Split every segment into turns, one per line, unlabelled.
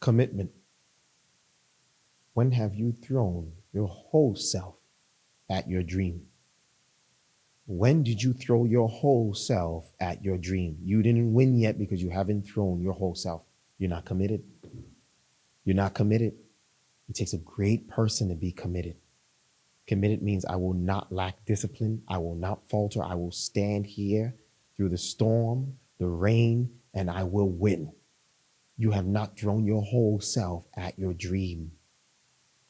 Commitment. When have you thrown your whole self at your dream? When did you throw your whole self at your dream? You didn't win yet because you haven't thrown your whole self. You're not committed. You're not committed. It takes a great person to be committed. Committed means I will not lack discipline. I will not falter. I will stand here through the storm, the rain, and I will win. You have not thrown your whole self at your dream.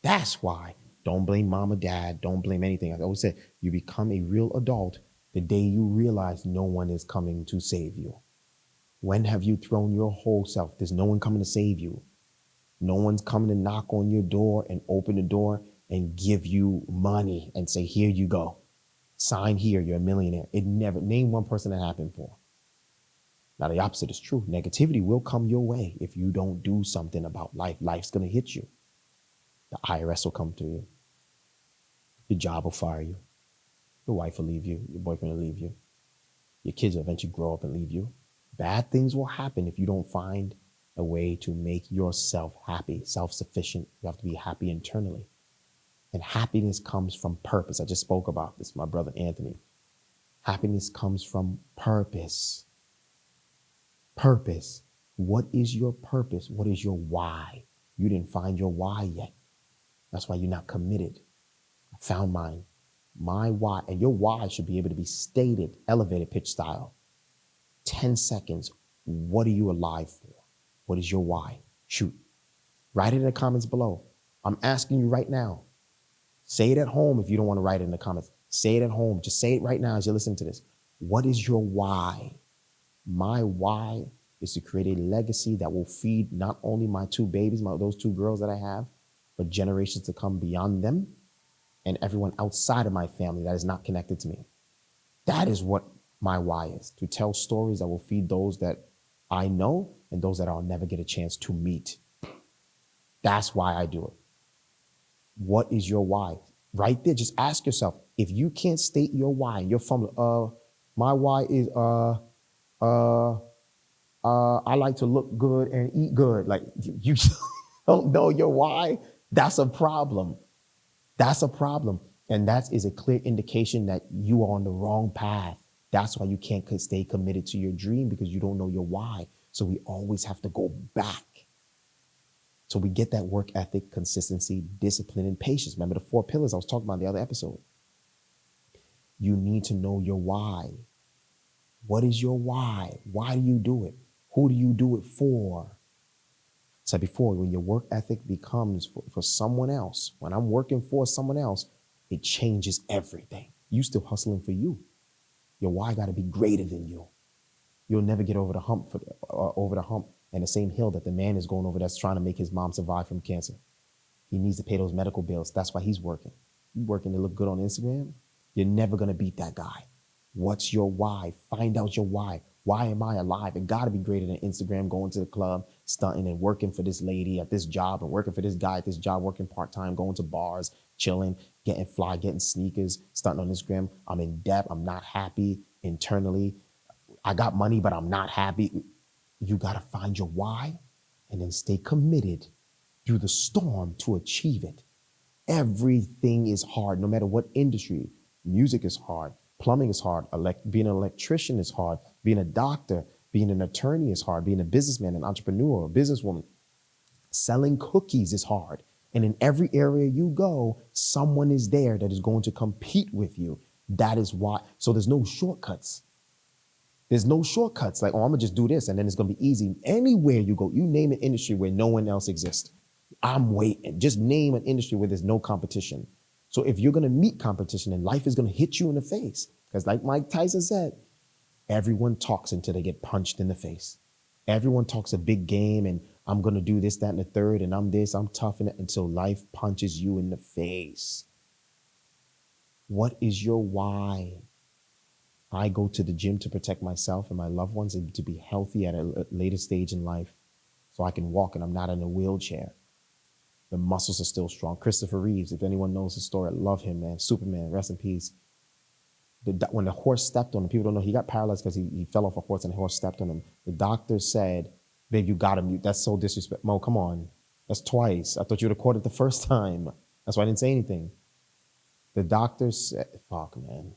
That's why. Don't blame mom or dad. Don't blame anything. I always say you become a real adult the day you realize no one is coming to save you. When have you thrown your whole self? There's no one coming to save you. No one's coming to knock on your door and open the door and give you money and say, here you go. Sign here, you're a millionaire. It never, name one person that happened for. Now, the opposite is true. Negativity will come your way if you don't do something about life. Life's going to hit you. The IRS will come to you. Your job will fire you. Your wife will leave you. Your boyfriend will leave you. Your kids will eventually grow up and leave you. Bad things will happen if you don't find a way to make yourself happy, self-sufficient. You have to be happy internally. And happiness comes from purpose. I just spoke about this, my brother Anthony. Happiness comes from purpose. Purpose. What is your purpose? What is your why? You didn't find your why yet. That's why you're not committed. I found mine. My why. And your why should be able to be stated, elevated pitch style. 10 seconds. What are you alive for? What is your why? Shoot. Write it in the comments below. I'm asking you right now. Say it at home if you don't want to write it in the comments. Say it at home. Just say it right now as you're listening to this. What is your why? My why is to create a legacy that will feed not only my two babies, those two girls that I have, but generations to come beyond them and everyone outside of my family that is not connected to me. That is what my why is, to tell stories that will feed those that I know and those that I'll never get a chance to meet. That's why I do it. What is your why? Right there, just ask yourself, if you can't state your why, you're fumbling, my why is, I like to look good and eat good. Like you don't know your why. That's a problem. That's a problem. And that is a clear indication that you are on the wrong path. That's why you can't stay committed to your dream, because you don't know your why. So we always have to go back. So we get that work ethic, consistency, discipline, and patience. Remember the 4 pillars I was talking about in the other episode. You need to know your why. What is your why? Why do you do it? Who do you do it for? I said before, when your work ethic becomes for someone else, when I'm working for someone else, it changes everything. You still hustling for you. Your why got to be greater than you. You'll never get over the hump and the same hill that the man is going over that's trying to make his mom survive from cancer. He needs to pay those medical bills. That's why he's working. You working to look good on Instagram? You're never going to beat that guy. What's your why? Find out your why. Why am I alive? It got to be greater than Instagram, going to the club, stunting and working for this lady at this job and working for this guy at this job, working part-time, going to bars, chilling, getting fly, getting sneakers, stunting on Instagram. I'm in debt. I'm not happy internally. I got money, but I'm not happy. You got to find your why and then stay committed through the storm to achieve it. Everything is hard, no matter what industry. Music is hard. Plumbing is hard. Being an electrician is hard. Being a doctor, being an attorney is hard. Being a businessman, an entrepreneur, a businesswoman. Selling cookies is hard. And in every area you go, someone is there that is going to compete with you. That is why. So there's no shortcuts. There's no shortcuts like, oh, I'm going to just do this and then it's going to be easy. Anywhere you go, you name an industry where no one else exists. I'm waiting. Just name an industry where there's no competition. So if you're going to meet competition, and life is going to hit you in the face, because like Mike Tyson said, everyone talks until they get punched in the face. Everyone talks a big game and I'm going to do this, that, and the third, and I'm this, I'm tough, and until life punches you in the face. What is your why? I go to the gym to protect myself and my loved ones and to be healthy at a later stage in life so I can walk and I'm not in a wheelchair. The muscles are still strong. Christopher Reeves, if anyone knows the story, I love him, man. Superman, rest in peace. When the horse stepped on him, people don't know, he got paralyzed because he fell off a horse and the horse stepped on him. The doctor said Babe, you gotta mute. That's so disrespectful. Mo, come on. That's twice. I thought you would have caught it the first time. That's why I didn't say anything. The doctor said, fuck, man.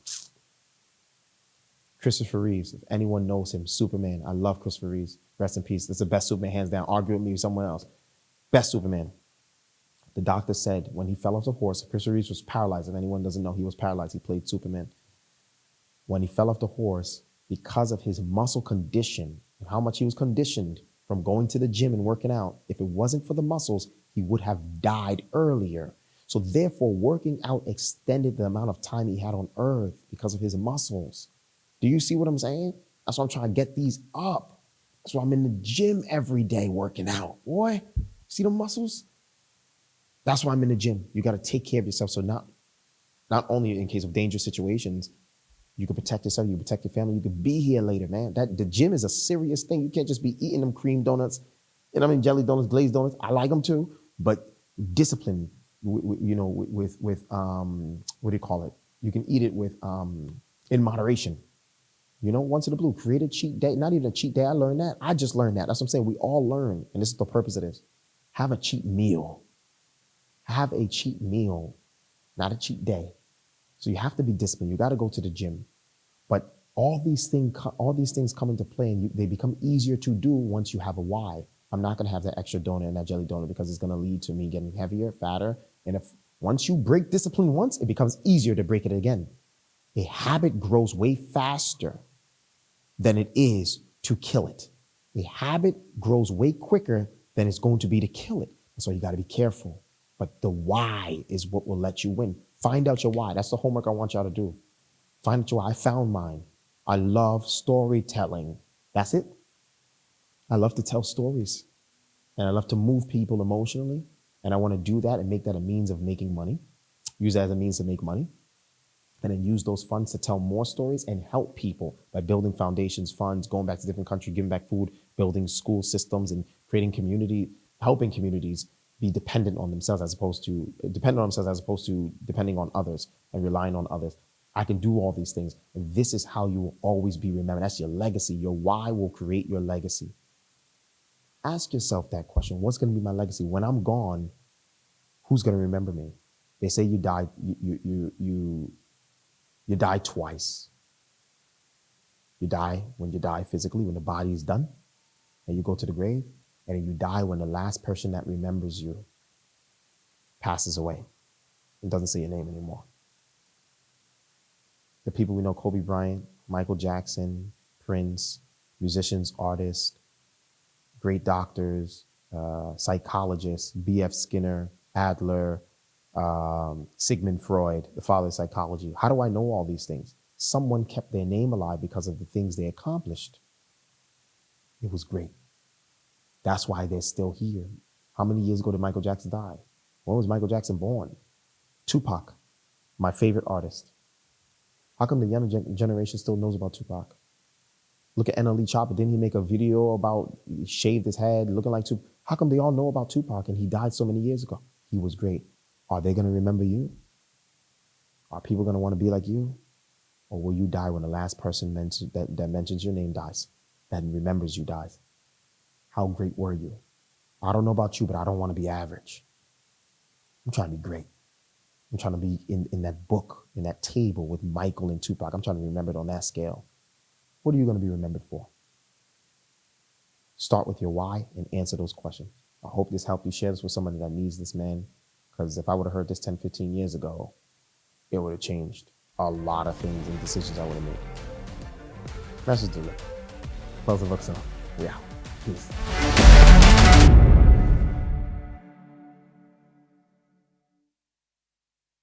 Christopher Reeves, if anyone knows him, Superman. I love Christopher Reeves. Rest in peace. That's the best Superman, hands down. Argue with me with someone else. Best Superman. The doctor said when he fell off the horse, Christopher Reeves was paralyzed. If anyone doesn't know, he was paralyzed. He played Superman. When he fell off the horse, because of his muscle condition and how much he was conditioned from going to the gym and working out, if it wasn't for the muscles, he would have died earlier. So therefore, working out extended the amount of time he had on earth because of his muscles. Do you see what I'm saying? That's why I'm trying to get these up. That's why I'm in the gym every day working out. Boy, see the muscles? That's why I'm in the gym. You got to take care of yourself. So not only in case of dangerous situations, you can protect yourself, you can protect your family, you can be here later, man. The gym is a serious thing. You can't just be eating them cream donuts, and I mean jelly donuts, glazed donuts. I like them too, but discipline, you know, with what do you call it? You can eat it with in moderation. You know, once in a blue, create a cheat day. Not even a cheat day. I learned that. I just learned that. That's what I'm saying. We all learn, and this is the purpose of this. Have a cheat meal. Have a cheat meal, not a cheat day. So you have to be disciplined. You got to go to the gym. But all these things come into play, and they become easier to do once you have a why. I'm not going to have that extra donut and that jelly donut because it's going to lead to me getting heavier, fatter. And if once you break discipline once, it becomes easier to break it again. A habit grows way faster than it is to kill it. A habit grows way quicker than it's going to be to kill it. That's why you got to be careful. But the why is what will let you win. Find out your why. That's the homework I want y'all to do. Find out your why. I found mine. I love storytelling. That's it. I love to tell stories. And I love to move people emotionally. And I want to do that and make that a means of making money. Use that as a means to make money. And then use those funds to tell more stories and help people by building foundations, funds, going back to different countries, giving back food, building school systems, and creating community, helping communities be dependent on themselves as opposed to depending on others and relying on others. I can do all these things. And this is how you will always be remembered. That's your legacy. Your why will create your legacy. Ask yourself that question. What's going to be my legacy? When I'm gone, who's going to remember me? They say you died, you die twice. You die when you die physically, when the body is done, and you go to the grave, and then you die when the last person that remembers you passes away and doesn't say your name anymore. The people we know, Kobe Bryant, Michael Jackson, Prince, musicians, artists, great doctors, psychologists, B.F. Skinner, Adler, Sigmund Freud, the father of psychology. How do I know all these things? Someone kept their name alive because of the things they accomplished. It was great. That's why they're still here. How many years ago did Michael Jackson die? When was Michael Jackson born? Tupac, my favorite artist. How come the younger generation still knows about Tupac? Look at NLE Chopper. Didn't he make a video about he shaved his head looking like Tupac? How come they all know about Tupac and he died so many years ago? He was great. Are they going to remember you? Are people going to want to be like you? Or will you die when the last person that mentions your name dies, that remembers you dies? How great were you? I don't know about you, but I don't want to be average. I'm trying to be great. I'm trying to be in that book, in that table with Michael and Tupac. I'm trying to be remembered on that scale. What are you going to be remembered for? Start with your why and answer those questions. I hope this helped you. Share this with somebody that needs this, man. Because if I would have heard this 10, 15 years ago, it would have changed a lot of things and decisions I would have made. Message delivered. Close the books off. We out. Peace.